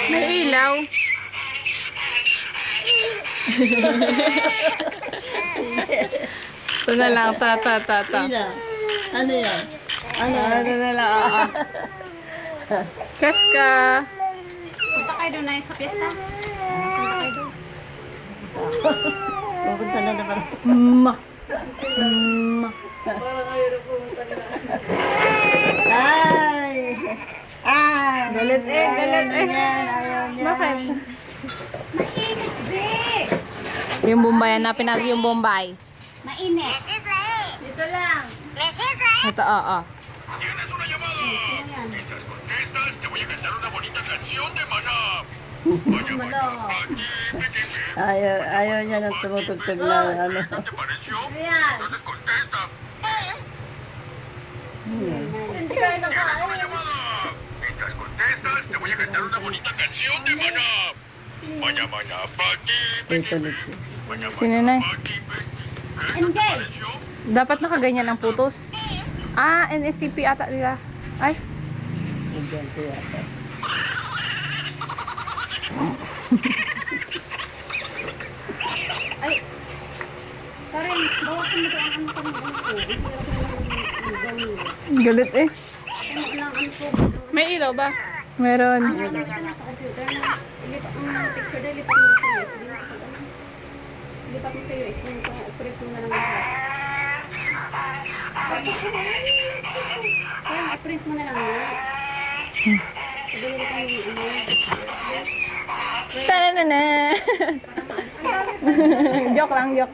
May ilaw. Ito na lang, ta. Ina. Ano yan? Ano? Ano na lang, oo. Kaska. Punta kayo doon na sa piyesta. Punta kayo doon. Pupunta na naman. Ma. Ay! Ah! Galit eh. Ayaw niya. Bakit? Mainit, be! Yung Bombay, hanapin natin yung Bombay. Mainit. Dito lang. Ito, oo. Tienes una llamada. Sino yan? Mientras contestas, te voy a cantar una bonita canción de Maná. Vaya, Malo. aquí, pequeño. Ayaw niya ng tumutugtog na ano. ¿Te pareció? Ano yan? Entonces contesta. Hindi kayo nakain. Una llamada. Mientras contestas, te voy a cantar una bonita canción de Maná. Vaya, vaya, pati, Tutuloy siya. vaya, Sino na? pati, MJ. pareció? Dapat nakaganyan ang putos. Ah, NSTP ata nila. Ay, Nandiyan ko yata. Ay. Karen, bawasan mo doon ang ano ko. Hindi ako nang galit eh. ano lang ano ko. May ilaw ba? Meron. Ano lang ito nasa computer na ilipat ang mga picture dahil lipat mo sa iyo. Sabi mo kapag ano. Lipat mo sa iyo. Is kung operate mo na lang lahat. Kaya i-print mo na lang yan. Sabi nila kang ano. Tananana. Joke lang, joke.